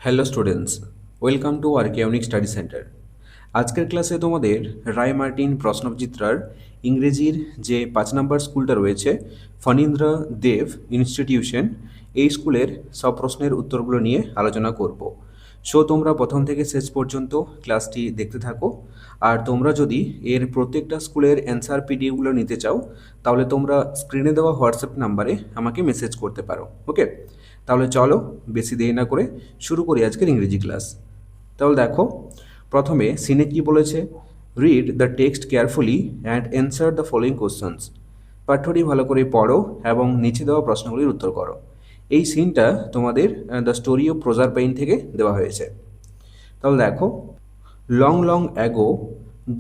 Hello students, welcome to আর্কিওনিক study centre. আজকের ক্লাসে তোমাদের রায় মার্টিন প্রশ্নবিচিত্রার ইংরেজির যে 5 নম্বর স্কুলটা রয়েছে, ফণীন্দ্র দেব ইনস্টিটিউশন, এই স্কুলের সব প্রশ্নের উত্তরগুলো নিয়ে আলোচনা করব। সো তোমরা প্রথম থেকে শেষ পর্যন্ত ক্লাসটি দেখতে থাকো। আর তোমরা যদি এর প্রত্যেকটা স্কুলের অ্যান্সার পিডিএফগুলো নিতে চাও, তাহলে তোমরা স্ক্রিনে দেওয়া হোয়াটসঅ্যাপ নাম্বারে আমাকে মেসেজ করতে পারো। ওকে, তাহলে চলো বেশি দেরি না করে শুরু করি আজকের ইংরেজি ক্লাস। তাহলে দেখো, প্রথমে সিনে কি বলেছে, read the text carefully and answer the following questions. পাঠ্যটি ভালো করে পড়ো এবং নিচে দেওয়া প্রশ্নগুলির উত্তর করো। এই সিনটা তোমাদের দ্য স্টোরি অফ প্রজারপাইন থেকে দেওয়া হয়েছে। তাহলে দেখো, লং লং অ্যাগো,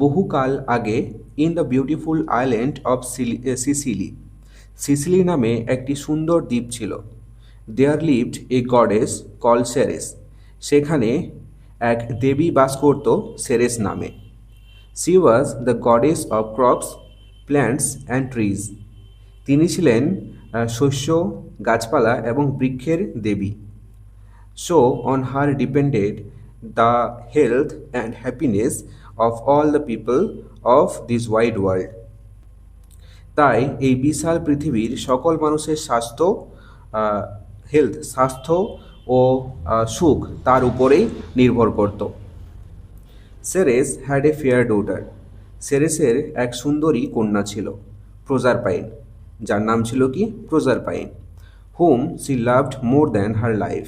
বহুকাল আগে, in the beautiful island of Sicily, Sicily নামে একটি সুন্দর দ্বীপ ছিল। There lived a goddess call Ceres, সেখানে এক দেবী বাস করত সেরেস নামে। She was the goddess of crops, plants and trees, তিনি ছিলেন শস্য, গাছপালা এবং বৃক্ষের দেবী। So on her depended the health and happiness of all the people of this wide world. তাই এই বিশাল পৃথিবীর সকল মানুষের স্বাস্থ্য ও সুখ তার উপরেই নির্ভর করত। Ceres had a fair daughter, সেরেসের এক সুন্দরী কন্যা ছিল, প্রজারপাইন, যার নাম ছিল কি Proserpine. Whom she loved more than her life,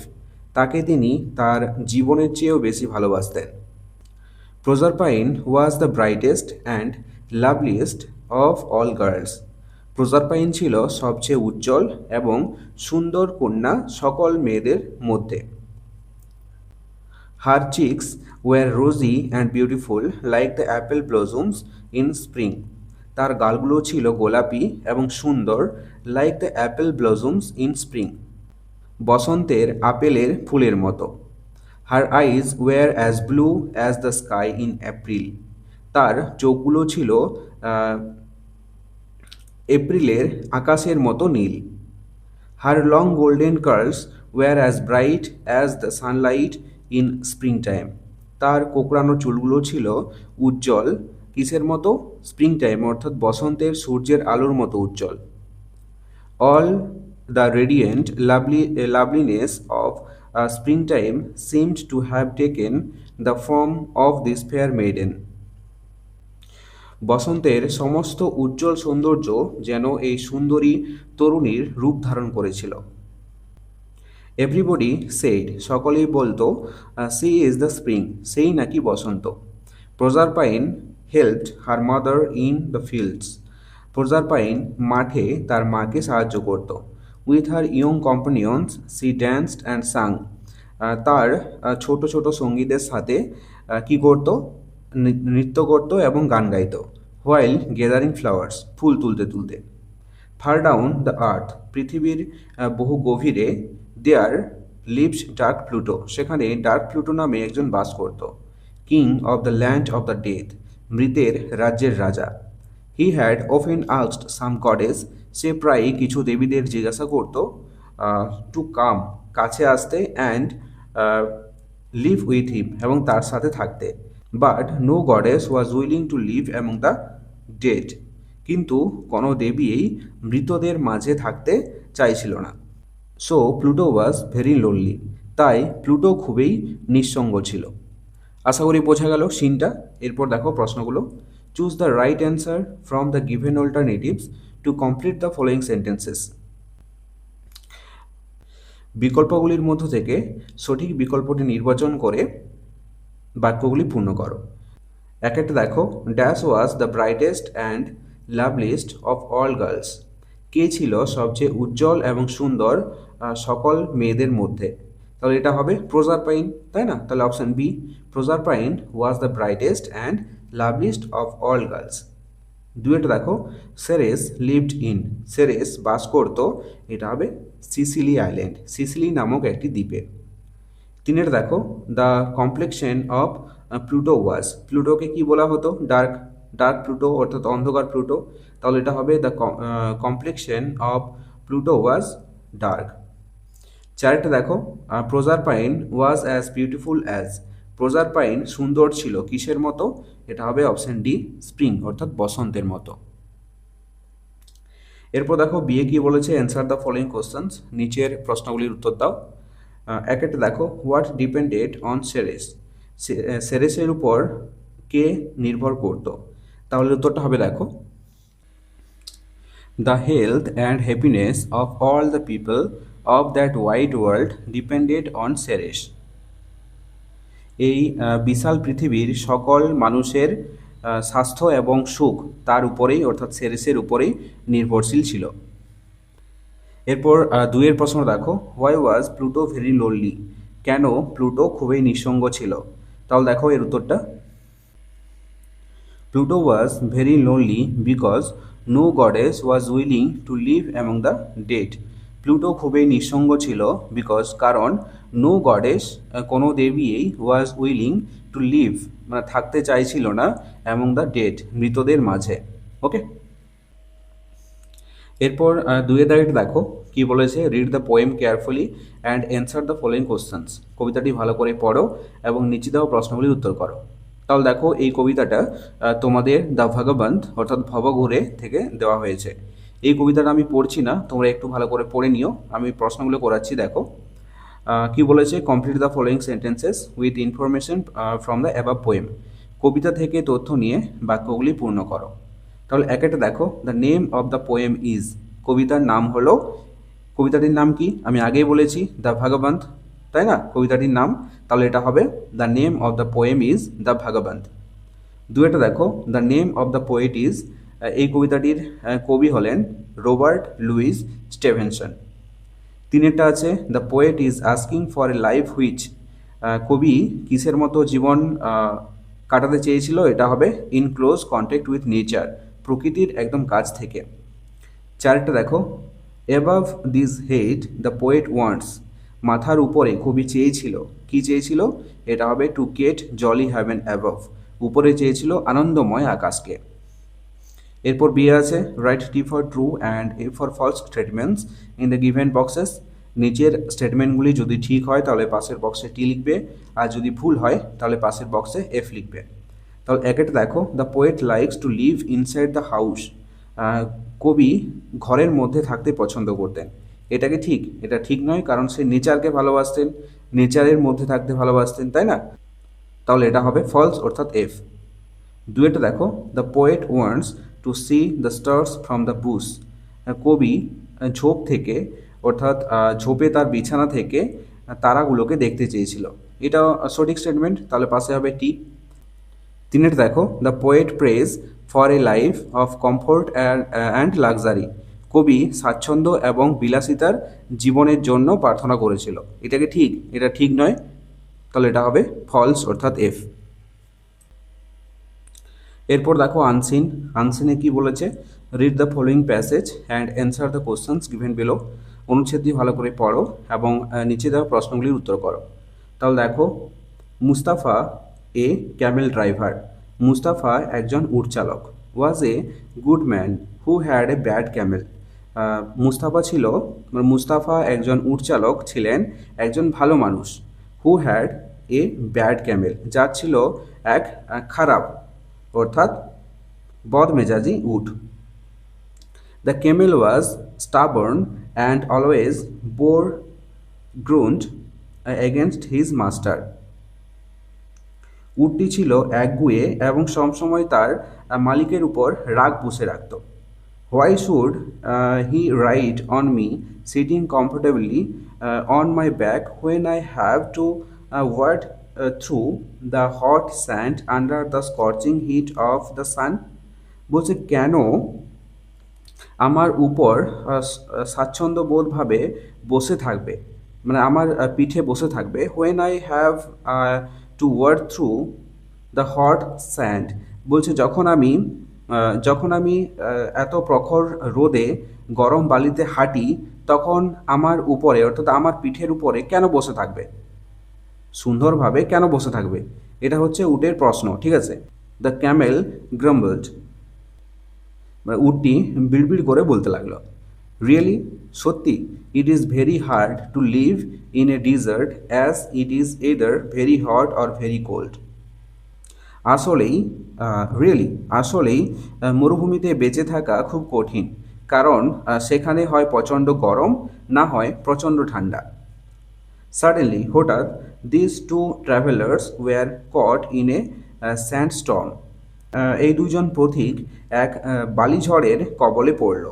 তাকে তিনি তার জীবনের চেয়েও বেশি ভালোবাসতেন। Proserpine was the brightest and loveliest of all girls, Proserpine ছিল সবচেয়ে উজ্জ্বল এবং সুন্দর কন্যা সকল মেয়েদের মধ্যে। Her cheeks were rosy and beautiful like the apple blossoms in spring, তার গালগুলো ছিল গোলাপি এবং সুন্দর, like the apple blossoms in spring, বসন্তের আপেলের ফুলের মতো। Her eyes were as blue as the sky in April, তার চোখগুলো ছিল এপ্রিলের আকাশের মতো নীল। Her long golden curls were as bright as the sunlight in spring time, তার কোঁকড়ানো চুলগুলো ছিল উজ্জ্বল কিসের মতো, স্প্রিং টাইম অর্থাৎ বসন্তের সূর্যের আলোর মতো উজ্জ্বল। All the radiant loveliness of springtime seemed to have taken the form of this fair maiden. বসন্তের সমস্ত উজ্জ্বল সৌন্দর্য যেন এই সুন্দরী তরুণীর রূপ ধারণ করেছিল। এভরিবডি সেড, সকলেই বলতো, সি ইজ দ্য স্প্রিং, সেই নাকি বসন্ত। Proserpine helped her mother in the fields, Proserpine মাঠে তার মাকে সাহায্য করত। With her young companions she danced and sang, তার ছোট ছোট সঙ্গীদের সাথে কি করত, নৃত্য করত এবং গান গাইত। হোয়াইল গেদারিং ফ্লাওয়ার্স, ফুল তুলতে তুলতে। ফার ডাউন দ্য আর্থ, পৃথিবীর বহু গভীরে, দেয়ার লিভস ডার্ক প্লুটো, সেখানে ডার্ক প্লুটো নামে একজন বাস করত। King of the land of the death, মৃতের রাজ্যের রাজা। He had often asked some goddess, সে প্রায়ই কিছু দেবীদের জিজ্ঞাসা করত টু কাম, কাছে আসতে, অ্যান্ড লিভ উইথ হিম, এবং তার সাথে থাকতে। But no goddess was willing to live among the dead, কিন্তু কোনো দেবীই মৃতদের মাঝে থাকতে চাইছিল না। So Pluto was very lonely, তাই প্লুটো খুবই নিঃসঙ্গ ছিল। আশা করি বোঝা গেল সিনটা। এরপর দেখো প্রশ্নগুলো। Choose the right answer from the given alternatives to complete the following sentences. বিকল্পগুলির মধ্য থেকে সঠিক বিকল্পটি নির্বাচন করে বাক্যগুলি পূর্ণ করো। একটা দেখো, dash was the brightest and loveliest of all girls, কে ছিল সবচেয়ে উজ্জ্বল এবং সুন্দর সকল মেয়েদের মধ্যে। তাহলে এটা হবে প্রজারপাইন, তাই না? তাহলে option B, Proserpine was the brightest and loveliest of all girls. দুয়েটা দেখো, সেরেস লিভড ইন, সেরেস বাস করতো, এটা হবে সিসিলি আইল্যান্ড, সিসিলি নামক একটি দ্বীপে। তিনের দেখো, দ্য কমপ্লেক্সন অফ প্লুটো ওয়াজ, প্লুটোকে কি বলা হতো, ডার্ক ডার্ক প্লুটো অর্থাৎ অন্ধকার প্লুটো। তাহলে এটা হবে the complexion of Pluto was dark. চারটা দেখো, প্রজারপাইন ওয়াজ অ্যাজ বিউটিফুল অ্যাজ। প্রজারপাইন সুন্দর ছিল কিসের মতো? এটা হবে অপশন ডি, স্প্রিং অর্থাৎ বসন্তের মতো। এরপর দেখো বিয়ে কি বলেছে, অ্যান্সার দ্য ফলোইং কোশ্চেন্স, নিচের প্রশ্নগুলির উত্তর দাও। একটা দেখো, হোয়াট ডিপেন্ডেড অন সেরেস, সেরেসের উপর কে নির্ভর করতো? তাহলে উত্তরটা হবে দেখো, the health and happiness of all the people of that wide world depended on Ceres. এই বিশাল পৃথিবীর সকল মানুষের স্বাস্থ্য এবং সুখ তার উপরেই অর্থাৎ সেরেসের উপরেই নির্ভরশীল ছিল। এরপর দুইয়ের প্রশ্ন দেখো, why was Pluto very lonely, কেন প্লুটো খুবই নিঃসঙ্গ ছিল? তাহলে দেখো এর উত্তরটা, Pluto was very lonely because no goddess was willing to live among the dead. Pluto খুবই নিঃসঙ্গ ছিল বিকজ কারণ নো গডেস কোনো দেবীই ওয়াজ উইলিং টু লিভ মানে থাকতে চাইছিল না অ্যামং দ্য ডেড মৃতদের মাঝে। ওকে, এরপর দুইয়ের দাগের দেখো কি বলেছে, read the poem carefully and answer the following questions. কবিতাটি ভালো করে পড়ো এবং নিচে দেওয়া প্রশ্নগুলির উত্তর করো। তাহলে দেখো এই কবিতাটা তোমাদের দ্য ভাগবন্থ অর্থাৎ ভবঘুরে থেকে দেওয়া হয়েছে। এই কবিতাটা আমি পড়ছি না, তোমরা একটু ভালো করে পড়ে নিও, আমি প্রশ্নগুলো করাচ্ছি। দেখো কি বলেছে, complete the following sentences with information from the above poem. কবিতা থেকে তথ্য নিয়ে বাক্যগুলি পূর্ণ করো। তাহলে একটা দেখো, the name of the poem is, কবিতার নাম হলো, কবিতাটির নাম কি আমি আগেই বলেছি, দ্য ভাগবন্থ, তাই না কবিতাটির নাম? তাহলে এটা হবে the name of the poem is the vagabond. দুয়েটা দেখো, the name of the poet is, এই কবিতাটির কবি হলেন রবার্ট লুইস স্টেভেনসন। তিনেরটা আছে, the poet is asking for a life which, কবি কিসের মতো জীবন কাটাতে চেয়েছিল? এটা হবে in close contact with nature, প্রকৃতির একদম কাছ থেকে। চারটা দেখো, above this head the poet wants, মাথার উপরে কবি চেয়েছিল, কি চেয়েছিল? এটা হবে two get jolly heaven above, উপরে চেয়েছিল আনন্দময় আকাশকে। এরপর বিয়ে আছে, write T for true and F for false statements in the given boxes. নিচের স্টেটমেন্টগুলি যদি ঠিক হয় তাহলে পাশের বক্সে টি লিখবে, আর যদি ভুল হয় তাহলে পাশের বক্সে এফ লিখবে। তাহলে একটা দেখো, the poet likes to live inside the house, কবি ঘরের মধ্যে থাকতে পছন্দ করতেন। এটা কি ঠিক? এটা ঠিক নয়, কারণ সে নেচারকে ভালোবাসতেন, নেচারের মধ্যে থাকতে ভালোবাসতেন, তাই না? তাহলে এটা হবে ফলস অর্থাৎ এফ। দুয়েটা দেখো, the poet wants to C the stars from the Bush, কবি ঝোপ থেকে অর্থাৎ ঝোপে তার বিছানা থেকে তারাগুলোকে দেখতে চেয়েছিল। এটা সঠিক স্টেটমেন্ট, তাহলে পাশে হবে টি। তিনের দেখো, the poet prays for a life of comfort and luxury, কবি স্বাচ্ছন্দ্য এবং বিলাসিতার জীবনের জন্য প্রার্থনা করেছিল। এটা কি ঠিক? এটা ঠিক নয়, তাহলে এটা হবে ফলস অর্থাৎ এফ। এরপর দেখো আনসিন, আনসিনে কি বলেছে, read the following passage and answer the questions given below. অনুচ্ছেদটি ভালো করে পড়ো এবং নিচে দেওয়া প্রশ্নগুলির উত্তর করো। তাহলে দেখো, Mustafa a camel driver, Mustafa একজন উট চালক। Was a good man who had a bad camel, Mustafa একজন উট চালক ছিলেন একজন ভালো মানুষ। Who had a bad camel, যার ছিল এক খারাপ অর্থাৎ বদমেজাজি উট। The camel was stubborn and always bore grunt against his master, উটটি ছিল একগুঁয়ে এবং সবসময় তার মালিকের উপর রাগ পুষে রাখত। Why should he ride on me sitting comfortably on my back when I have to wade through the hot sand under the scorching heat of the sun, বলছে কেন আমার উপর স্বাচ্ছন্দ্যবোধভাবে বসে থাকবে, মানে আমার পিঠে বসে থাকবে, when I have to wade through the hot sand, বলছে যখন আমি এত প্রখর রোদে গরম বালিতে হাঁটি তখন আমার উপরে অর্থাৎ আমার পিঠের উপরে কেন বসে থাকবে, সুন্দরভাবে কেন বসে থাকবে? এটা হচ্ছে উটের প্রশ্ন, ঠিক আছে। দ্য ক্যামেল গ্রাম্বলড, মানে উটটি বিড়বিড় করে বলতে লাগলো। রিয়েলি, সত্যি, it is very hard to live in a desert as it is either very hot or very cold. আসলেই, রিয়েলি, আসলেই মরুভূমিতে বেঁচে থাকা খুব কঠিন, কারণ সেখানে হয় প্রচণ্ড গরম, না হয় প্রচণ্ড ঠান্ডা। সাডেনলি, হঠাৎ, this two travellers were caught in a sandstorm. এই দুজন পথিক এক বালিঝড়ের কবলে পড়ল।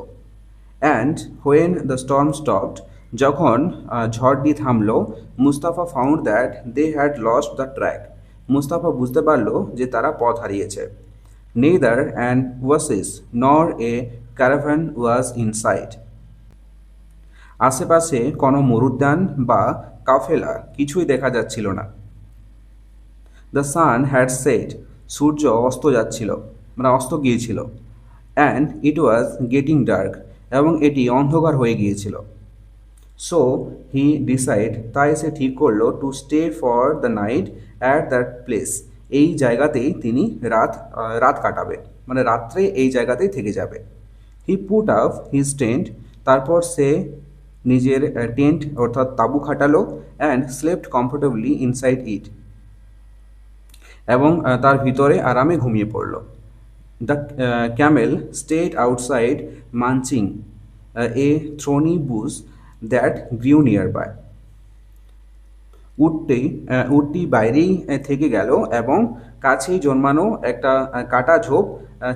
And when the storm stopped, যখন ঝড়টি থামল, Mustafa found that they had lost the track. Mustafa বুঝতে পারল যে তারা পথ হারিয়েছে। নেইদার অ্যান ওয়াসিস নর এ ক্যারাভ্যান ওয়াজ ইন সাইট। আশেপাশে কোনো মরুদ্যান বা কাফেলা কিছুই দেখা যাচ্ছিল না। দ্য সান হ্যাড সেট, সূর্য অস্ত যাচ্ছিল, মানে অস্ত গিয়েছিল। And it was getting dark, এবং এটি অন্ধকার হয়ে গিয়েছিল। সো হি ডিসাইড, তাই সে ঠিক করলো, to stay for the night at that place. এই জায়গাতেই তিনি রাত কাটাবে, মানে রাত্রে এই জায়গাতেই থেকে যাবে। He put up his tent, তারপর সে নিজের টেন্ট অর্থাৎ তাঁবু খাটালো। And slept comfortably inside it, এবং তার ভিতরে আরামে ঘুমিয়ে পড়ল। The camel stayed outside munching a thorny bush that grew nearby. উটটি বাইরেই থেকে গেল এবং কাছেই জন্মানো একটা কাটা ঝোপ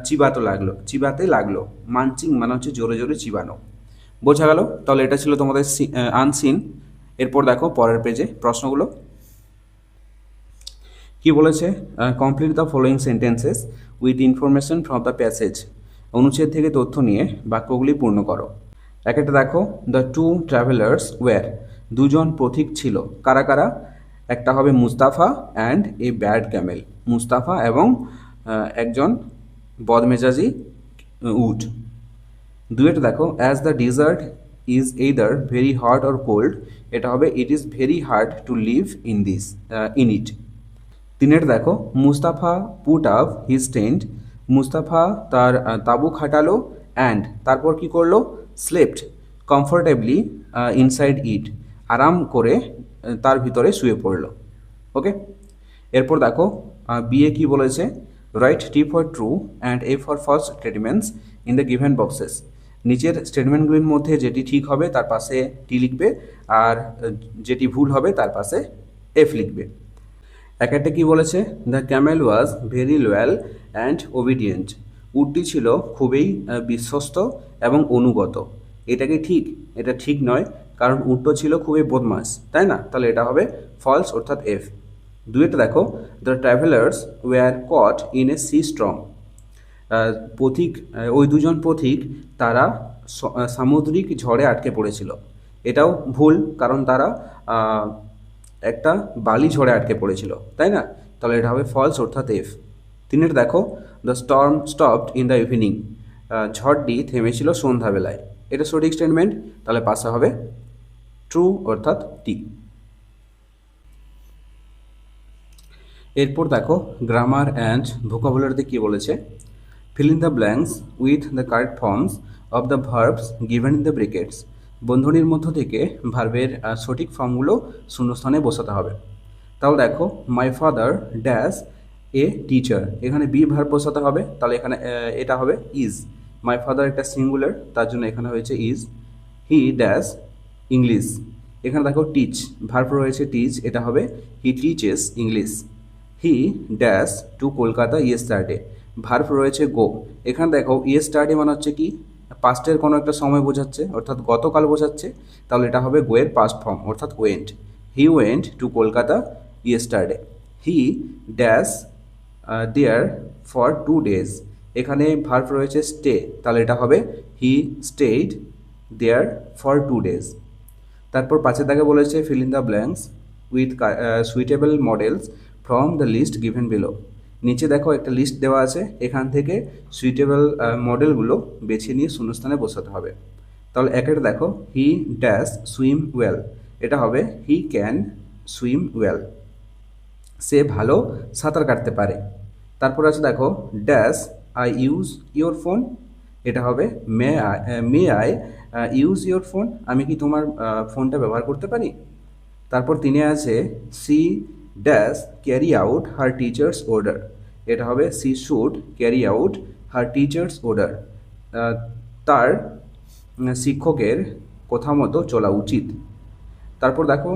চিবাতে লাগলো। মানচিং মানে হচ্ছে জোরে জোরে চিবানো। বোঝা গেল? তাহলে এটা ছিল তোমাদের আনসিন। এরপর দেখো পরের পেজে প্রশ্নগুলো কি বলেছে। Complete the following sentences with information from the passage. অনুচ্ছেদ থেকে তথ্য নিয়ে বাক্যগুলি পূর্ণ করো। একটা দেখো, দ্য টু ট্রাভেলার্স ওয়্যার, দুজন পথিক ছিল। কারা কারা? একটা হবে Mustafa and a bad camel, Mustafa এবং একজন বদমেজাজি উট। দুয়েটা দেখো, as the desert is either very hot or cold, এটা হবে ইট is very hard to live in it. তিনের দেখো, Mustafa put up his tent, Mustafa তার তাঁবু খাটালো। অ্যান্ড তারপর কি করলো? স্লেপ্ট কমফোর্টেবলি ইনসাইড ইট, আরাম করে তার ভিতরে শুয়ে পড়লো। ওকে, এরপর দেখো বিয়ে কি বলেছে। Write T for true and F for false statements in the given boxes. নিচের স্টেটমেন্টগুলির মধ্যে যেটি ঠিক হবে তার পাশে টি লিখবে, আর যেটি ভুল হবে তার পাশে এফ লিখবে। একটা কি বলেছে, the camel was very loyal and obedient. উটটি ছিল খুবই বিশ্বস্ত এবং অনুগত। এটা কি ঠিক? এটা ঠিক নয়, কারণ উটটা ছিল খুবই বদমাস, তাই না? তাহলে এটা হবে ফলস অর্থাৎ এফ। দুইটা দেখো, the travellers were caught in a sea storm. ওই দুজন পথিক তারা সামুদ্রিক ঝড়ে আটকে পড়েছিল। এটাও ভুল, কারণ তারা একটা বালি ঝড়ে আটকে পড়েছিল, তাই না? তাহলে এটা হবে ফলস অর্থাৎ এফ। তিনের দেখো, the storm stopped in the evening. ঝড়টি থেমেছিল সন্ধ্যাবেলায়। এটা সঠিক স্টেটমেন্ট, তাহলে পাশে হবে ট্রু অর্থাৎ টি। এরপর দেখো গ্রামার অ্যান্ড ভোকাবুলারিতে কী বলেছে। Fill in the blanks with the correct forms of the verbs given in the brackets. বন্ধনীর মধ্য থেকে ভার্বের সঠিক ফর্মগুলো শূন্যস্থানে বসাতে হবে। তাহলে দেখো, my father dash a teacher, এখানে বি ভার্ব বসাতে হবে। তাহলে এখানে এটা হবে ইজ। মাই ফাদার একটা সিঙ্গুলার, তার জন্য এখানে হয়েছে ইজ। হি ড্যাশ ইংলিশ, এখানে দেখো টিচ ভার্ব রয়েছে টিচ, এটা হবে he teaches English. He dash to Kolkata yesterday, verb রয়েছে গো। এখানে দেখো ইয়েস্টারডে মানে হচ্ছে কি, পাস্টের কোনো একটা সময় বোঝাচ্ছে, অর্থাৎ গতকাল বোঝাচ্ছে। তাহলে এটা হবে গোয়ের পাস্ট ফর্ম অর্থাৎ went. He went to Kolkata yesterday. He dash there for 2 days, এখানে ভার্ব রয়েছে স্টে, তাহলে এটা হবে he stayed there for 2 days। তারপর পাঁচের দাগে বলেছে fill in the blanks with suitable modals from the list given below. নিচে দেখো একটা লিস্ট দেওয়া আছে, এখান থেকে সুইটেবল মডেলগুলো বেছে নিয়ে শূন্যস্থানে বসাতে হবে। তাহলে একটা দেখো, হি ড্যাশ সুইম ওয়েল, এটা হবে হি ক্যান সুইম ওয়েল, সে ভালো সাঁতার কাটতে পারে। তারপর আছে দেখো, dash I use your phone, এটা হবে may I use your phone, আমি কি তোমার ফোনটা ব্যবহার করতে পারি। তারপর তিনে আছে সি ড্যাশ ক্যারি আউট হার টিচার্স অর্ডার, এটা হবে C should carry out her teachers order, তার শিক্ষকের কথা মতো চলা উচিত। তারপর দেখো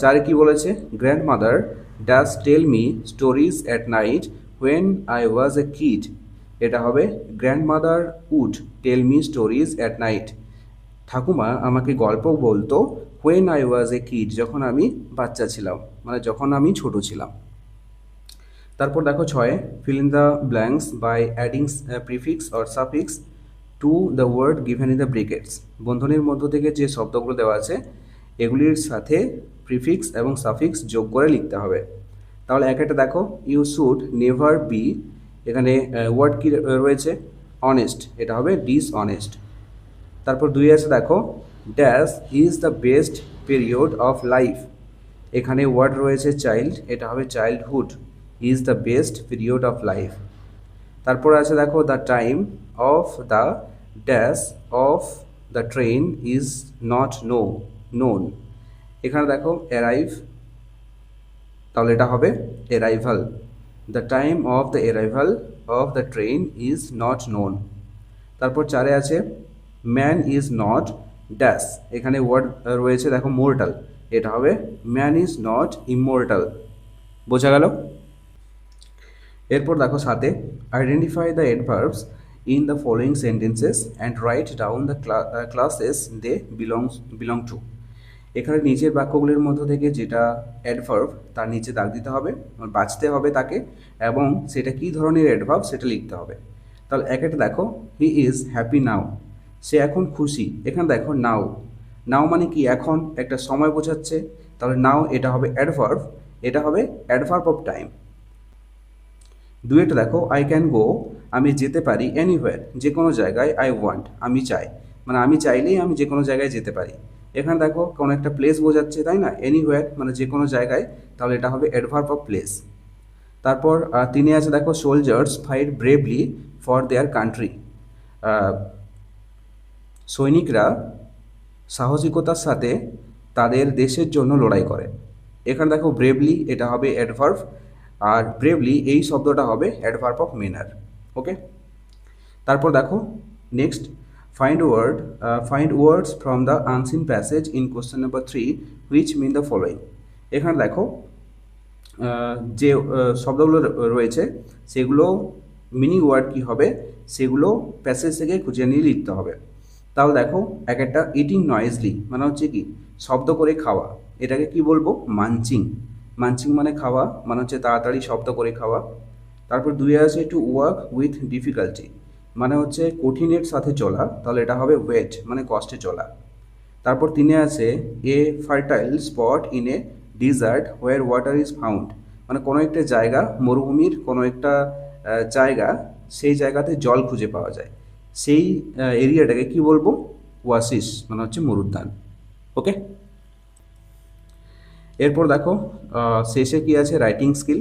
চারে কি বলেছে, grandmother does tell me stories at night when I was a kid, এটা হবে grandmother would tell me stories at night, ঠাকুমা আমাকে গল্প বলতো when I was a kid, যখন আমি বাচ্চা ছিলাম, মানে যখন আমি ছোট ছিলাম। তারপর দেখো ছয়ে, fill in the blanks by adding prefix or suffix to the word given in the brackets, বন্ধনীর মধ্য থেকে যে শব্দগুলো দেওয়া আছে এগুলির সাথে প্রিফিক্স এবং সাফিক্স যোগ করে লিখতে হবে। তাহলে একটা দেখো, ইউ শুড নেভার বি, এখানে ওয়ার্ড কি রয়েছে, অনেস্ট, এটা হবে ডিসঅনেস্ট। তারপর দুই আছে দেখো, dash is the best period of life, এখানে ওয়ার্ড রয়েছে চাইল্ড, এটা হবে childhood, is the best period of life. তারপর আছে দেখো, the time of the dash of the train is not known, এখানে দেখো অ্যারাইভ, তাহলে এটা হবে arrival, the time of the arrival of the train is not known. তারপর চারে আছে ম্যান ইজ নট ড্যাশ, এখানে ওয়ার্ড রয়েছে দেখো মোর্টাল, এটা হবে ম্যান ইজ নট ইমোর্টাল, বোঝা গেল। এরপর দেখো সাথে, identify the adverbs in the following sentences and write down the classes they belong to, এখানে নিচের বাক্যগুলির মধ্য থেকে যেটা অ্যাডভার্ব তার নিচে দাগ দিতে হবে, বাছতে হবে তাকে, এবং সেটা কী ধরনের অ্যাডভার্ব সেটা লিখতে হবে। তাহলে একটা দেখো, হি ইজ হ্যাপি নাও, সে এখন খুশি, এখানে দেখো নাও, নাও মানে কি এখন, একটা সময় বোঝাচ্ছে, তাহলে নাও এটা হবে অ্যাডভার্ব, এটা হবে অ্যাডভার্ব অফ টাইম। দুইটা দেখো, আই ক্যান গো, আমি যেতে পারি, এনিওয়্যার, যে কোনো জায়গায়, আই ওয়ান্ট, আমি চাই, মানে আমি চাইলেই আমি যে কোনো জায়গায় যেতে পারি, এখানে দেখো কোনো একটা প্লেস বোঝাচ্ছে তাই না, এনিওয়্যার মানে যে কোনো জায়গায়, তাহলে এটা হবে অ্যাডভার্ব অফ প্লেস। তারপর তিনে আছে দেখো, soldiers fight bravely for their country, সৈনিকরা সাহসিকতার সাথে তাদের দেশের জন্য লড়াই করে, এখানে দেখো ব্রেভলি এটা হবে অ্যাডভার্ব, আর ব্রেভলি এই শব্দটা হবে অ্যাডভার্ব অফ মেনার। ওকে, তারপর দেখো next, find words from the unseen passage in question number 3 which mean the following, এখানে দেখো যে শব্দগুলো রয়েছে সেগুলো মিনিং ওয়ার্ড কী হবে সেগুলো প্যাসেজ থেকে খুঁজে নিয়ে লিখতে হবে। তাহলে দেখো একটা ইটিং নয়েজলি মানে হচ্ছে কি শব্দ করে খাওয়া, এটাকে কি বলবো, মানচিং, মানচিং মানে খাওয়া, মানে হচ্ছে তাড়াতাড়ি শব্দ করে খাওয়া। তারপর দুই আছে টু ওয়ার্ক উইথ ডিফিকাল্টি, মানে হচ্ছে কঠিনের সাথে চলা, তাহলে এটা হবে ওয়েট মানে কষ্টে চলা। তারপর তিনে আছে a fertile spot in a desert where water is found, মানে কোনো একটা জায়গা, মরুভূমির কোনো একটা জায়গা, সেই জায়গাতে জল খুঁজে পাওয়া যায়, সেই এরিয়াটাকে কি বলবো, ওয়াসিস মানে হচ্ছে মরুদ্যান। ওকে, এরপর দেখো শেষে কি আছে, রাইটিং স্কিল,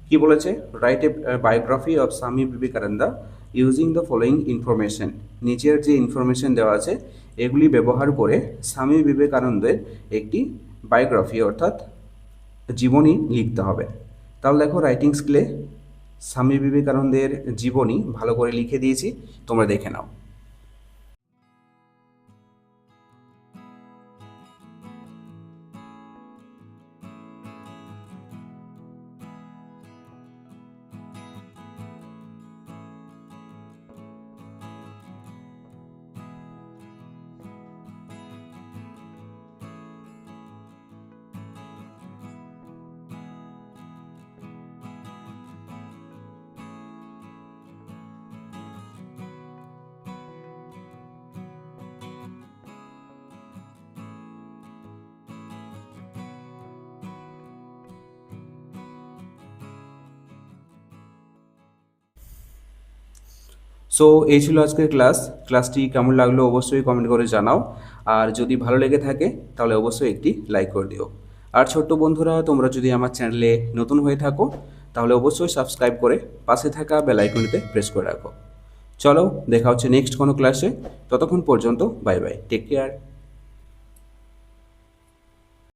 কি বলেছে, রাইট এ বায়োগ্রাফি অফ স্বামী Vivekananda using the following information, নিচের যে ইনফরমেশন দেওয়া আছে এগুলি ব্যবহার করে স্বামী বিবেকানন্দের একটি বায়োগ্রাফি অর্থাৎ জীবনী লিখতে হবে। তাহলে দেখো রাইটিং স্কিলে স্বামী বিবেকানন্দের জীবনী ভালো করে লিখে দিয়েছি, তোমরা দেখে নাও। সো এই ছিল আজকের ক্লাসটি কেমন লাগলো অবশ্যই কমেন্ট করে জানাও, আর যদি ভালো লেগে থাকে তাহলে অবশ্যই একটি লাইক করে দিও। আর ছোট্ট বন্ধুরা, তোমরা যদি আমার চ্যানেলে নতুন হয়ে থাকো তাহলে অবশ্যই সাবস্ক্রাইব করে পাশে থাকা বেল আইকনটিতে প্রেস করে রাখো। চলো দেখা হচ্ছে নেক্সট কোনো ক্লাসে। ততক্ষণ পর্যন্ত বাই বাই, টেক কেয়ার।